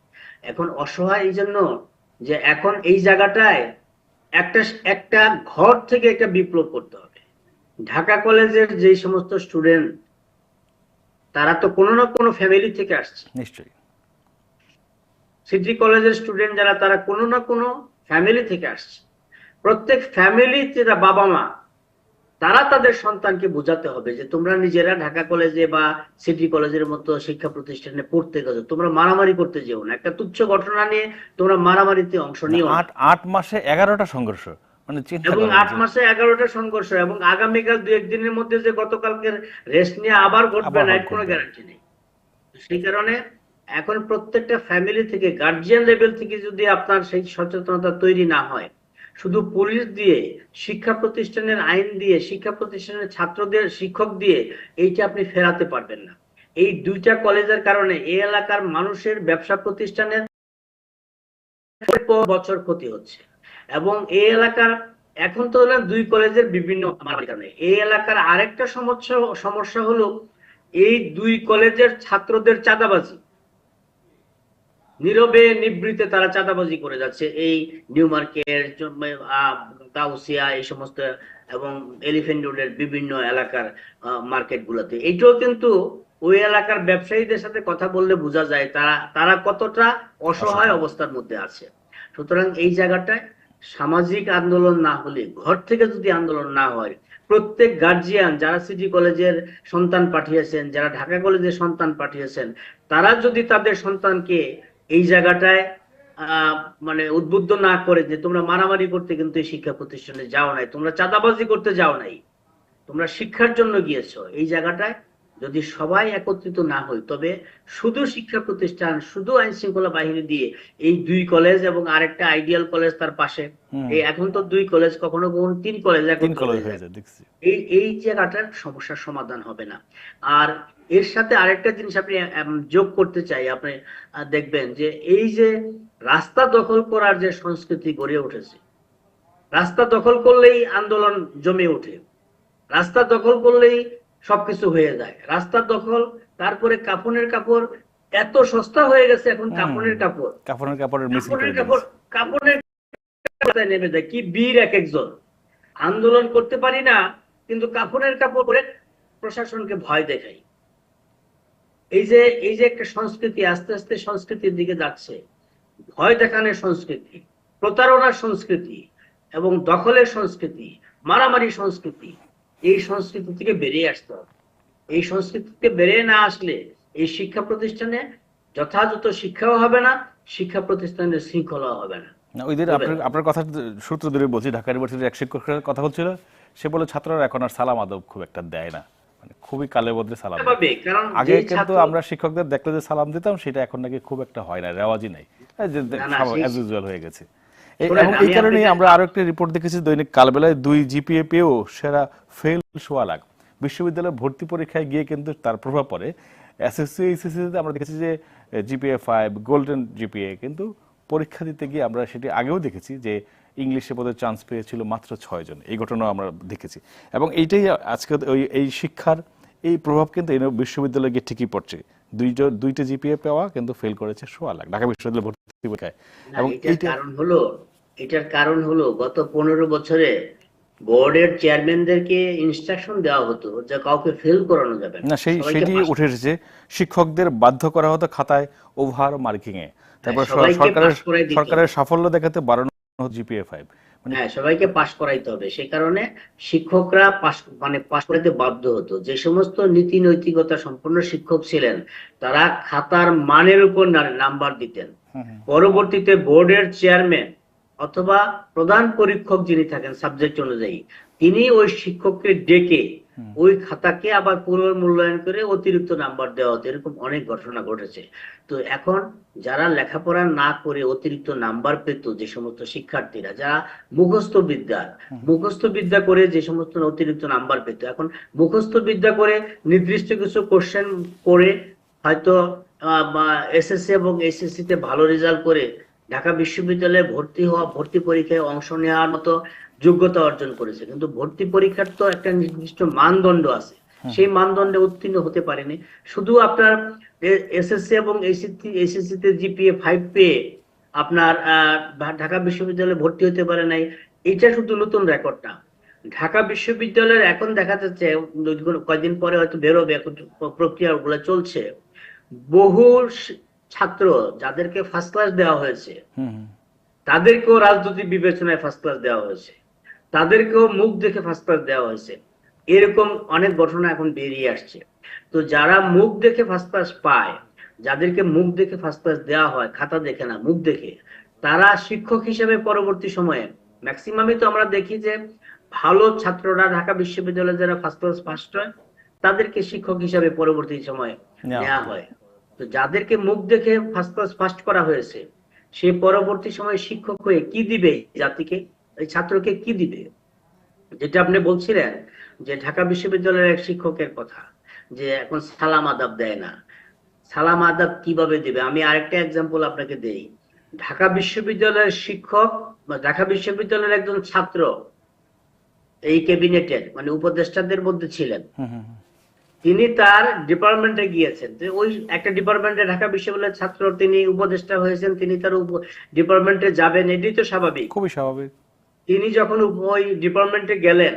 এখন অসহায় এই জন্য যে এখন এই জায়গাটায় একটা একটা ঘর থেকে একটা বিপ্লব করতে হবে। ঢাকা কলেজের যে সমস্ত স্টুডেন্ট, তারা তো কোনো না কোনো ফ্যামিলি থেকে আসছে। নিশ্চয়ই। সিটি কলেজের স্টুডেন্ট যারা, তারা কোনো না কোনো ফ্যামিলি থেকে আসছে। প্রত্যেক ফ্যামিলি যেটা বাবা মা, তারা তাদের সন্তানকে বোঝাতে হবে যে তোমরা নিজেরা ঢাকা কলেজে বা সিটি কলেজের মতো শিক্ষা প্রতিষ্ঠানে পড়তে গেছো, তোমরা মারামারি করতে যেও না। একটা তুচ্ছ ঘটনা নিয়ে তোমরা মারামারিতে অংশ নিও না। ৮ মাসে 11টা সংঘর্ষ, মানে চিন্তা এবং করেন ৮ যে মাসে 11টা সংঘর্ষ, এবং আগামীকাল ২-১ দিনের মধ্যে যে গতকালকের রেস্ট নিয়ে আবার ঘটবে আবার না, হট এর কোনো করবে। গ্যারান্টি নেই। সেই কারণে এখন প্রত্যেকটা ফ্যামিলি থেকে, গার্জিয়ান লেভেল থেকে যদি আপনার সেই সচেতনতা তৈরি না হয়, শুধু পুলিশ দিয়ে, শিক্ষা প্রতিষ্ঠানের আইন দিয়ে, শিক্ষা প্রতিষ্ঠানের ছাত্রদের শিক্ষক দিয়ে এইটা আপনি ফেরাতে পারবেন না। এই দুইটা কলেজের কারণে এই এলাকার মানুষের ব্যবসা প্রতিষ্ঠানের বছর ক্ষতি হচ্ছে। এবং এই এলাকার এখন তো হলো দুই কলেজের বিভিন্ন কারণে এই এলাকার আরেকটা সমস্যা হলো এই দুই কলেজের ছাত্রদের চাঁদাবাজি, নীরবে নিভৃতে তারা চাঁদাবাজি করে যাচ্ছে এই নিউ মার্কেট, গাউসিয়া, এই সমস্ত এবং এলিফ্যান্ট রোডের বিভিন্ন এলাকার মার্কেট গুলোতে। এইটাও কিন্তু ওই এলাকার ব্যবসায়ীদের সাথে কথা বললে বোঝা যায় তারা কতটা অসহায় অবস্থার মধ্যে আছে। সুতরাং এই জায়গাটায় সামাজিক আন্দোলন না হলে, ঘর থেকে যদি আন্দোলন না হয়, প্রত্যেক গার্জিয়ান যারা সিটি কলেজের সন্তান পাঠিয়েছেন, যারা ঢাকা কলেজের সন্তান পাঠিয়েছেন, তারা যদি তাদের সন্তানকে এই জায়গাটায় মানে উদ্বুদ্ধ না করে যে তোমরা মারামারি করতে কিন্তু এই শিক্ষা প্রতিষ্ঠানে যাও নাই, তোমরা চাঁদাবাজি করতে যাও নাই, তোমরা শিক্ষার জন্য গিয়েছো, এই জায়গাটায় যদি সবাই একত্রিত না হই, তবে শুধু শিক্ষা প্রতিষ্ঠান, শুধু আইন শৃঙ্খলা বাহিনী দিয়ে এই দুই কলেজ এবং আরেকটা আইডিয়াল কলেজ তার পাশে, এই এখন তো দুই কলেজ, কখনো কখনো 3 কলেজ তিন একত্র কলেজ হয়ে হয়ে যায়। যায় দেখছি। এই জায়গাটার সমস্যার সমাধান হবে না। আর এর সাথে আরেকটা জিনিস আপনি যোগ করতে চাই, আপনি দেখবেন যে এই যে রাস্তা দখল করার যে সংস্কৃতি গড়ে উঠেছে, রাস্তা দখল করলেই আন্দোলন জমে ওঠে, রাস্তা দখল করলেই সবকিছু হয়ে যায়, রাস্তা দখল, তারপরে কাফনের কাপড় এত সস্তা হয়ে গেছে এখন, কাফনের কাপড়, কাপড়ের মিছিল করে কাপড়ের কাপড়, দিয়েছে। কাপড়ের কাপড়ে নেমে যায়, কি বীর এক একজন। আন্দোলন করতে পারি না, কিন্তু কাফনের কাপড় পরে প্রশাসনকে ভয় দেখাই। এই যে একটা সংস্কৃতি আস্তে আস্তে সংস্কৃতির দিকে যাচ্ছে, ভয় দেখানোর সংস্কৃতি, প্রতারণার সংস্কৃতি এবং দখলের সংস্কৃতি, মারামারি সংস্কৃতি, এই সংস্কৃতি থেকে বেরিয়ে আসতে হবে। এই সংস্কৃতি থেকে বেরিয়ে না আসলে এই শিক্ষা প্রতিষ্ঠানে যথাযথ শিক্ষাও হবে না, শিক্ষা প্রতিষ্ঠানের শৃঙ্খলাও হবে না। না, ওই দিন আপনার কথা সূত্র ধরে বলছি, ঢাকা ইউনিভার্সিটির এক শিক্ষকের কথা হচ্ছিল, সে বলে ছাত্ররা এখন আর সালাম আদব খুব একটা দেয় না, মানে খুবই কালে বদলে সালাম দেয়। স্বাভাবিক, কারণ আগে যেই কিন্তু ছাত্র আমরা শিক্ষকদের দেখলে যে সালাম দিতাম, সেটা এখন নাকি খুব একটা হয় না, রেওয়াজই নাই, না না অ্যাজ ইউজুয়াল হয়ে গেছে। শোনেন, এবং এই আমি কারণেই আপনাকে আমরা আরো একটা রিপোর্ট দেখেছি, দৈনিক কালবেলায় 2 জিপিএ পেয়েও সেরা ফেল 1.25 লাখ। বিশ্ববিদ্যালয়ে ভর্তি পরীক্ষায় গিয়ে কিন্তু তার প্রভাব পড়ে। এসএসসি এইচএসসিতে আমরা দেখেছি যে জিপিএ 5 গোল্ডেন জিপিএ, কিন্তু পরীক্ষা দিতে গিয়ে আমরা সেটি আগেও দেখেছি যে ইংলিশে বোধহয় চান্স পেয়েছিল মাত্র 6 জন, এই ঘটনাও আমরা দেখেছি। এবং এইটাই আজকে এই শিক্ষার এই প্রভাব কিন্তু এই বিশ্ববিদ্যালয়ে গিয়ে ঠিকই পড়ছে। দুইটা জিপিএ পাওয়া কিন্তু ফেল করেছে 1.25 লাখ ঢাকা বিশ্ববিদ্যালয়ে ভর্তি পরীক্ষায়। এবং এটার কারণ হলো গত 15 বছরে বোর্ডের চেয়ারম্যানদেরকে ইনস্ট্রাকশন দেওয়া হতো যে কাউকে ফেল করানো যাবে না, সবাইকে সেটি পাস উঠে এসেছে। শিক্ষকদের বাধ্য করা হতো খাতায় ওভার মার্কিং এ, তারপর সবাইকে পাস করাই দিতে হবে। সরকারের সাফল্য দেখাতে বাড়ানো জিপিএ 5। সবাইকে পাস করাইতে হবে, সেই কারণে শিক্ষকরা পাস করাইতে বাধ্য হতো। যে সমস্ত নীতি নৈতিকতা সম্পন্ন শিক্ষক ছিলেন তারা খাতার মানের উপর নাম্বার দিতেন। পরবর্তীতে বোর্ডের চেয়ারম্যান অথবা প্রধান পরীক্ষক যিনি থাকেন সাবজেক্ট অনুযায়ী, তিনি ওই শিক্ষককে ডেকে ওই খাতাকে আবার পুনর্মূল্যায়ন করে অতিরিক্ত নাম্বার দেওয়া হতো। এরকম অনেক ঘটনা ঘটেছে। তো এখন যারা লেখাপড়া না করে অতিরিক্ত নাম্বার পেত, যে সমস্ত শিক্ষার্থীরা যারা মুখস্থ বিদ্যা করে যে সমস্ত অতিরিক্ত নাম্বার পেত, এখন মুখস্থ বিদ্যা করে নির্দিষ্ট কিছু কোশ্চেন করে হয়তো এসএসসি এবং এইচএসসি তে ভালো রেজাল্ট করে ঢাকা বিশ্ববিদ্যালয়ে ভর্তি পরীক্ষায় অংশ নেওয়ার মতো যোগ্যতা অর্জন করেছে, কিন্তু ভর্তি পরীক্ষার তো একটা নির্দিষ্ট মানদণ্ড আছে, সেই মানদণ্ডে উত্তীর্ণ হতে পারেনি। শুধু আপনার এসএসসি এবং এইচএসসি তে জিপিএ 5 পেয়ে আপনার ঢাকা বিশ্ববিদ্যালয়ে ভর্তি হতে পারে নাই, এটা শুধু নতুন রেকর্ড না। ঢাকা বিশ্ববিদ্যালয়ের এখন দেখা যাচ্ছে, কয়েকদিন পরে হয়তো বেরোবে, এখন প্রক্রিয়া গুলো চলছে, বহু ছাত্র যাদেরকে ফার্স্ট ক্লাস দেওয়া হয়েছে তাদেরকেও রাজনৈতিক বিবেচনায় ফার্স্ট ক্লাস দেওয়া হয়েছে, তাদেরকেও মুখ দেখে ফার্স্ট ক্লাস দেওয়া হয়েছে। এরকম অনেক ঘটনা এখন বেরিয়ে আসছে। তো যারা মুখ দেখে ফার্স্ট ক্লাস পায়, যাদেরকে মুখ দেখে ফার্স্ট ক্লাস দেওয়া হয়, খাতা দেখে না মুখ দেখে, তারা শিক্ষক হিসেবে পরবর্তী সময়ে ম্যাক্সিমামই তো আমরা দেখি যে ভালো ছাত্ররা ঢাকা বিশ্ববিদ্যালয়ে যারা ফার্স্ট ক্লাস ফার্স্ট হয় তাদেরকে শিক্ষক হিসেবে পরবর্তী সময়ে নেওয়া হয়। তো যাদেরকে মুখ দেখে ফার্স্ট ক্লাস ফার্স্ট করা হয়েছে, সে পরবর্তী সময়ে শিক্ষক হয়ে কি দিবে জাতিকে, এই ছাত্রকে কি দিবে? যেটা আপনি বলছিলেন যে ঢাকা বিশ্ববিদ্যালয়ের এক শিক্ষকের কথা, যে এখন সালাম আদাব দেয় না, সালাম আদাব কিভাবে দিবে? আমি আরেকটা এক্সাম্পল আপনাকে দেই। ঢাকা বিশ্ববিদ্যালয়ের শিক্ষক বা ঢাকা বিশ্ববিদ্যালয়ের একজন ছাত্র এই ক্যাবিনেটের মানে উপদেষ্টাদের মধ্যে ছিলেন। তিনি তার ডিপার্টমেন্টে গিয়েছেন, ওই একটা ডিপার্টমেন্টে ঢাকা বিশ্ববিদ্যালয়ের ছাত্র, তিনি উপদেষ্টা হয়েছেন, তিনি তার ডিপার্টমেন্টে যাবেন, এটাই তো স্বাভাবিক, খুবই স্বাভাবিক। তিনি যখন ওই ডিপার্টমেন্টে গেলেন,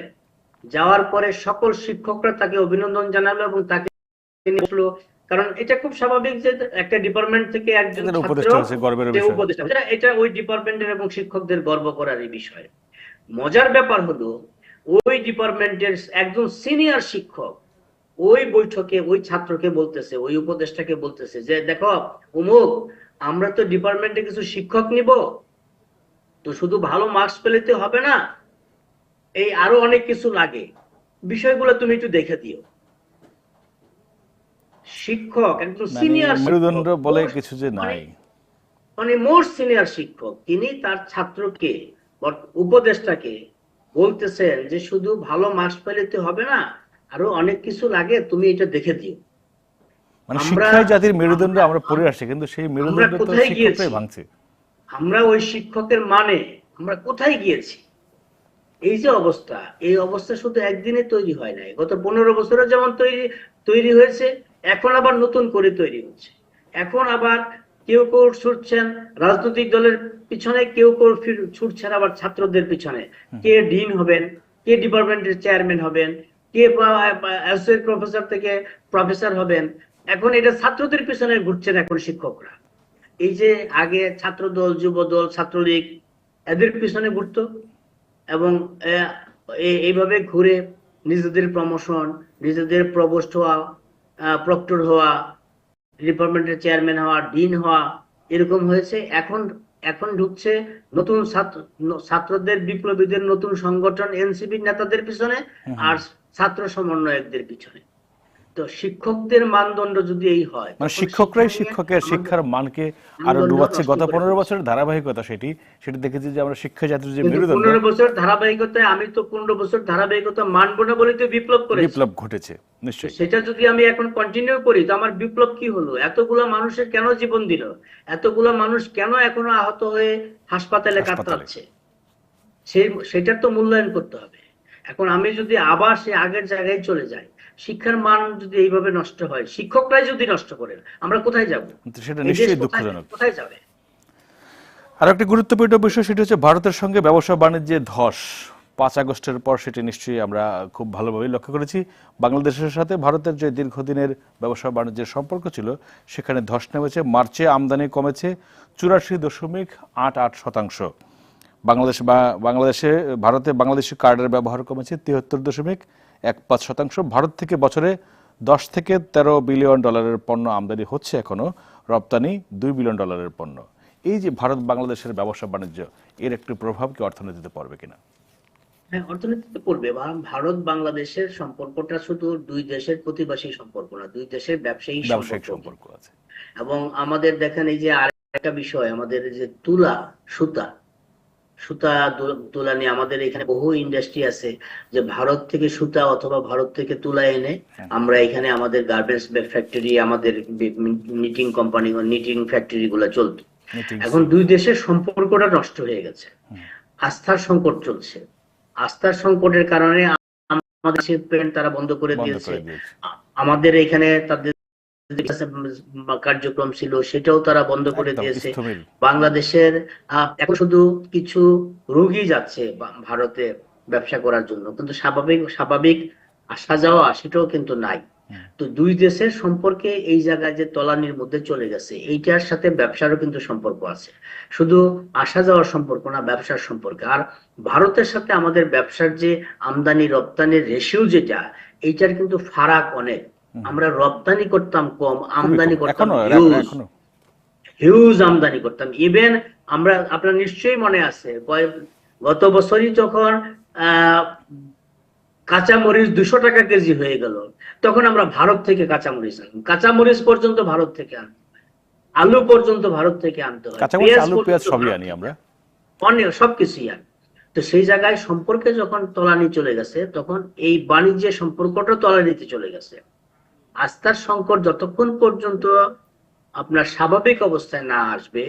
যাওয়ার পরে সকল শিক্ষকরা তাকে অভিনন্দন জানালো এবং তাকে বসলো, কারণ এটা খুব স্বাভাবিক যে একটা ডিপার্টমেন্ট থেকে একজন উপদেষ্টা, এটা ওই ডিপার্টমেন্টের এবং শিক্ষকদের গর্ব করার এই বিষয়। মজার ব্যাপার হলো ওই ডিপার্টমেন্টের একজন সিনিয়র শিক্ষক ওই বৈঠকে ওই ছাত্রকে বলতেছে, ওই উপদেষ্টাকে বলতেছে যে দেখো অমুক, আমরা তো ডিপার্টমেন্টে কিছু শিক্ষক নিব, তো শুধু ভালো মার্কস পেলেতে হবে না, এই আরো অনেক কিছু লাগে, বিষয়গুলো তুমি একটু দেখে দিও। শিক্ষক একজন সিনিয়র মেরুদণ্ড বলে কিছু যে নাই, মানে মোস্ট সিনিয়র শিক্ষক, তিনি তার ছাত্রকে উপদেষ্টাকে বলতেছেন যে শুধু ভালো মার্কস পেলেতে হবে না, আরো অনেক কিছু লাগে, তুমি এটা দেখে দিও। মানে শিক্ষাই জাতির মেরুদণ্ড আমরা পড়ে আসছি, কিন্তু সেই মেরুদণ্ড তো শিক্ষকরাই ভাঙছে। আমরা ওই শিক্ষকের মানে আমরা কোথায় গিয়েছি? এই যে অবস্থা, এই অবস্থা শুধু একদিনে তৈরি হয় নাই, গত 15 বছরে যেমন তৈরি হয়েছে, এখন আবার নতুন করে তৈরি হচ্ছে। এখন আবার কেউ ছুটছেন রাজনৈতিক দলের পিছনে, কেউ ছুটছেন আবার ছাত্রদের পিছনে। কে ডিন হবেন, কে ডিপার্টমেন্টের চেয়ারম্যান হবেন, কে অ্যাসোসিয়েট প্রফেসর থেকে প্রফেসর হবেন, এখন এটা ছাত্রদের পিছনে ঘুরছেন এখন শিক্ষকরা। এই যে আগে ছাত্র দল, যুব দল, ছাত্রলীগ এদের পিছনে ঘুরতো, এবং এইভাবে ঘুরে নিজেদের প্রমোশন, নিজেদের প্রভোস্ট হওয়া, প্রক্টর হওয়া, ডিপার্টমেন্টের চেয়ারম্যান হওয়া, ডিন হওয়া, এরকম হয়েছে। এখন এখন ঢুকছে নতুন ছাত্রদের, বিপ্লবীদের নতুন সংগঠন এনসিপির নেতাদের পিছনে, আর ছাত্র সমন্বয়কদের পিছনে। তো শিক্ষকদের মানদণ্ড যদি এই হয়, মানে শিক্ষকরাই শিক্ষকের শিক্ষার মানকে আরো ডুবাচ্ছে। গত 15 বছরের ধারাবাহিকতা সেটি দেখেছি যে আমরা শিক্ষা জাতির যে মেরুদণ্ড, 15 বছর ধারাবাহিকতায়, আমি তো 15 বছর ধারাবাহিকতা মানবো না বলে তো বিপ্লব ঘটেছে নিশ্চয়ই। সেটা যদি আমি এখন কন্টিনিউ করি তো আমার বিপ্লব কি হলো? এতগুলা মানুষের কেন জীবন দিল? এতগুলা মানুষ কেন এখনো আহত হয়ে হাসপাতালে কাতরাচ্ছে? সেটার তো মূল্যায়ন করতে হবে। এখন আমি যদি আবার সে আগের জায়গায় চলে যাই, শিক্ষার মান যদি এইভাবে নষ্ট হয়, শিক্ষকরাই যদি নষ্ট করেন, আমরা কোথায় যাব? সেটা নিশ্চয়ই দুঃখজনক। কোথায় যাবে? আর একটা গুরুত্বপূর্ণ বিষয় সেটা হচ্ছে ভারতের সঙ্গে ব্যবসা বাণিজ্যে ধস। 5 আগস্টের পর সেটি নিশ্চয়ই আমরা খুব ভালোভাবে লক্ষ্য করেছি। বাংলাদেশের সাথে ভারতের যে দীর্ঘদিনের ব্যবসা বাণিজ্যের সম্পর্ক ছিল সেখানে ধস নেমেছে। মার্চে আমদানি কমেছে 84.88%। বাংলাদেশে ভারতে বাংলাদেশি কার্ডের ব্যবহার কমেছে 73.15%। ভারত থেকে বছরে 10 থেকে 13 বিলিয়ন ডলারের পণ্য আমদানি হচ্ছে, এখনো রপ্তানি $2 বিলিয়ন পণ্য। এই যে ভারত বাংলাদেশের ব্যবসা বাণিজ্য, এর একটু প্রভাব কি অর্থনীতিতে পড়বে কিনা? হ্যাঁ, অর্থনীতিতে পড়বে। ভারত বাংলাদেশের সম্পর্কটা শুধু দুই দেশের প্রতিবেশী সম্পর্ক না, দুই দেশের ব্যবসায়িক সম্পর্ক আছে। এবং আমাদের দেখেন, এই যে আরেকটা বিষয়, আমাদের যে সুতা তুলা নিয়ে আমাদের এখানে বহু ইন্ডাস্ট্রি আছে, যে ভারত থেকে সুতা অথবা ভারত থেকে তুলা এনে আমরা এখানে আমাদের গার্মেন্টস ফ্যাক্টরি, আমাদের নিটিং কোম্পানি, নিটিং ফ্যাক্টরি গুলা চলতো। এখন দুই দেশের সম্পর্কটা নষ্ট হয়ে গেছে, আস্থার সংকট চলছে। আস্থার সংকটের কারণে আমাদের শিপমেন্ট তারা বন্ধ করে দিয়েছে। আমাদের এখানে তাদের কার্যক্রম ছিল সেটাও তারা বন্ধ করে দিয়েছে। বাংলাদেশের এখন শুধু কিছু রোগী যাচ্ছে ভারতে ব্যবসা করার জন্য, কিন্তু স্বাভাবিক আসা যাওয়া সেটাও কিন্তু নাই। তো দুই দেশের সম্পর্কে এই জায়গায় যে তলানির মধ্যে চলে গেছে, এইটার সাথে ব্যবসারও কিন্তু সম্পর্ক আছে। শুধু আসা যাওয়ার সম্পর্ক না, ব্যবসার সম্পর্ক। আর ভারতের সাথে আমাদের ব্যবসার যে আমদানি রপ্তানির রেশিও যেটা, এইটার কিন্তু ফারাক অনেক। আমরা রপ্তানি করতাম কম, আমদানি করতাম হিউজ আমদানি করতাম। ইভেন আপনার নিশ্চয়ই মনে আছে, গত বছরই যখন কাঁচামরিচ 200 টাকা কেজি হয়ে গেল, তখন আমরা ভারত থেকে কাঁচামরিচ পর্যন্ত ভারত থেকে আনতে হয়, আলু পর্যন্ত ভারত থেকে আনতে হয়, সবকিছুই আনি। তো সেই জায়গায় সম্পর্কে যখন তলানি চলে গেছে, তখন এই বাণিজ্যের সম্পর্কটা তলানিতে চলে গেছে। আস্থার সংকট যতক্ষণ পর্যন্ত আপনার স্বাভাবিক অবস্থায় না আসবে,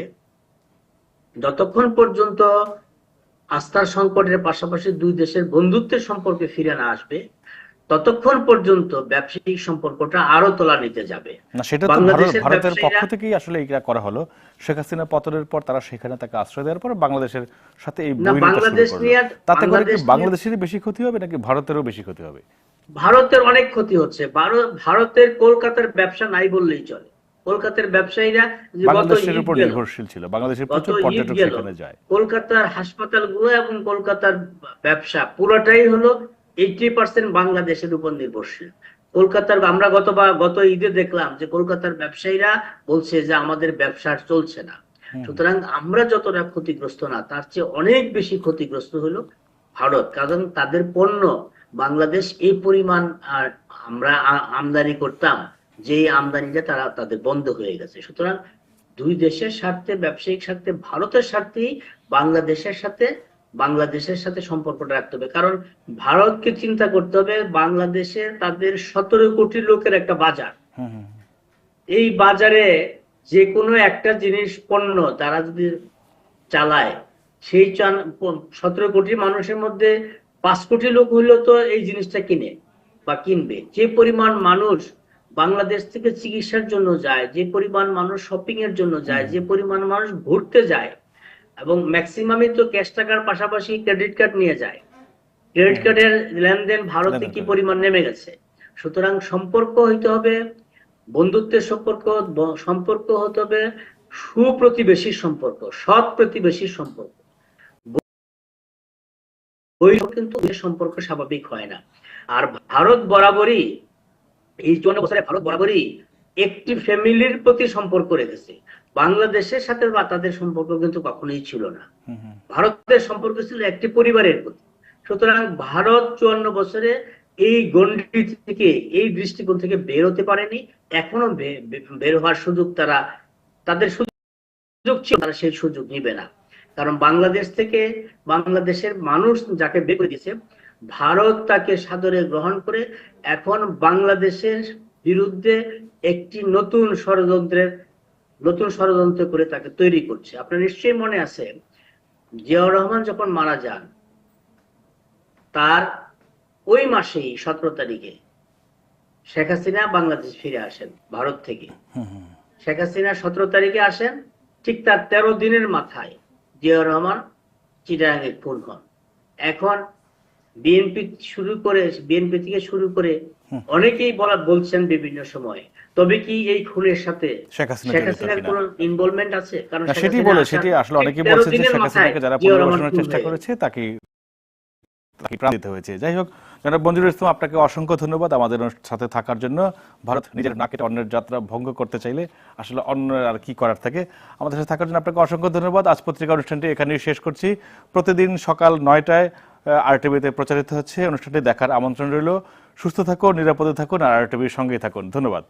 যতক্ষণ পর্যন্ত আস্থার সংকটের পাশাপাশি দুই দেশের বন্ধুত্বের সম্পর্কে ফিরে না আসবে, ততক্ষণ পর্যন্ত ব্যবসায়িক সম্পর্কটা আরো তলানিতে যাবে। সেটা তো ভারতের পক্ষ থেকেই আসলে এটা করা হলো। শেখ হাসিনা পতনের পর তারা সেখানে তাকে আশ্রয় দেওয়ার পর বাংলাদেশের সাথে এই তাতে করে কি বাংলাদেশেরই বেশি ক্ষতি হবে নাকি ভারতেরও বেশি ক্ষতি হবে? ভারতের অনেক ক্ষতি হচ্ছে। ভারতের কলকাতার ব্যবসা নাই বললেই চলে। কলকাতার ব্যবসায়ীরা বাংলাদেশের উপর নির্ভরশীল ছিল, বাংলাদেশের প্রচুর পর্যটক সেখানে যায়। কলকাতার হাসপাতালগুলো এবং কলকাতার ব্যবসা পুরোটাই হলো 80% বাংলাদেশের উপর নির্ভরশীল। কলকাতার আমরা গত ঈদে দেখলাম যে কলকাতার ব্যবসায়ীরা বলছে যে আমাদের ব্যবসা চলছে না। সুতরাং আমরা যতটা ক্ষতিগ্রস্ত না, তার চেয়ে অনেক বেশি ক্ষতিগ্রস্ত হলো ভারত। কারণ তাদের পণ্য বাংলাদেশ এই পরিমাণ আমরা আমদানি করতাম, যে আমদানিটা তাদের বন্ধ হয়ে গেছে। সুতরাং দুই দেশের স্বার্থে, ব্যবসায়িক স্বার্থে, ভারতের স্বার্থেই বাংলাদেশের সাথে সম্পর্কটা রাখতে হবে। কারণ ভারতকে চিন্তা করতে হবে, বাংলাদেশে তাদের 17 কোটি লোকের একটা বাজার। এই বাজারে যে কোনো একটা জিনিস, পণ্য তারা যদি চালায়, সেই 17 কোটি মানুষের মধ্যে 5 কোটি লোক হইলেও তো এই জিনিসটা কিনবে। যে পরিমাণ মানুষ বাংলাদেশ থেকে চিকিৎসার জন্য যায়, যে পরিমাণ মানুষ শপিং এর জন্য যায়, যে পরিমাণ মানুষ ঘুরতে যায়, এবং ম্যাক্সিমামই তো ক্যাশ টাকার পাশাপাশি ক্রেডিট কার্ড নিয়ে যায়। ক্রেডিট কার্ডের লেনদেন ভারতে কি পরিমাণ নেমে গেছে। সুতরাং সম্পর্ক হইতে হবে বন্ধুত্বের সম্পর্ক সম্পর্ক হতে হবে সুপ্রতিবেশীর সম্পর্ক, সৎ প্রতিবেশীর সম্পর্ক। ওই কিন্তু এই সম্পর্ক স্বাভাবিক হয় না। আর ভারত বরাবরই এই 54 বছরে ভারত বরাবরই একটি ফ্যামিলির প্রতি সম্পর্ক রেখেছে। বাংলাদেশের সাথে বা তাদের সম্পর্ক কিন্তু কখনোই ছিল না। ভারতের সম্পর্ক ছিল একটি পরিবারের প্রতি। সুতরাং ভারত 54 বছরে এই গণ্ডি থেকে, এই দৃষ্টিকোণ থেকে বের হতে পারেনি। এখনো বের হওয়ার সুযোগ তাদের সুযোগ ছিল, তারা সেই সুযোগ নিবে না। কারণ বাংলাদেশ থেকে, বাংলাদেশের মানুষ যাকে বের করে দিয়েছে, ভারত তাকে সাদরে গ্রহণ করে এখন বাংলাদেশের বিরুদ্ধে একটি নতুন ষড়যন্ত্র করে তাকে তৈরি করছে। আপনার নিশ্চয়ই মনে আছে, জিয়াউর রহমান যখন মারা যান, তার ওই মাসেই 17 তারিখে শেখ হাসিনা বাংলাদেশ ফিরে আসেন ভারত থেকে। শেখ হাসিনা 17 তারিখে আসেন, ঠিক তার 13 দিনের মাথায় জিয়াউর রহমান চিটাগাঙে খুন হন। এখন বিএনপি থেকে শুরু করে অনেকেই বলছেন বিভিন্ন সময়, তবে কি এই খুনের সাথে শেখ হাসিনার কোনো ইনভলভমেন্ট আছে? কারণ সেটি আসলে অনেকেই বলছে যে শেখ হাসিনাকে যারা পুনর্বাসনের চেষ্টা করেছে তাকে প্রাণ দিতে হয়েছে। যাই হোক, জনাব মঞ্জুরুল ইসলাম, আপনাকে অসংখ্য ধন্যবাদ আমাদের সাথে থাকার জন্য। ভারত নিজের নাকেটে অন্যের যাত্রা ভঙ্গ করতে চাইলে আসলে অন্যের আর কি করার থাকে। আমাদের সাথে থাকার জন্য আপনাকে অসংখ্য ধন্যবাদ। আজ পত্রিকা অনুষ্ঠানটি এখানেই শেষ করছি। প্রতিদিন সকাল 9টায় আরটিভিতে প্রচারিত হচ্ছে। অনুষ্ঠানটি দেখার আমন্ত্রণ রইল। সুস্থ থাকুন, নিরাপদে থাকুন আর আরটিভির সঙ্গেই থাকুন। ধন্যবাদ।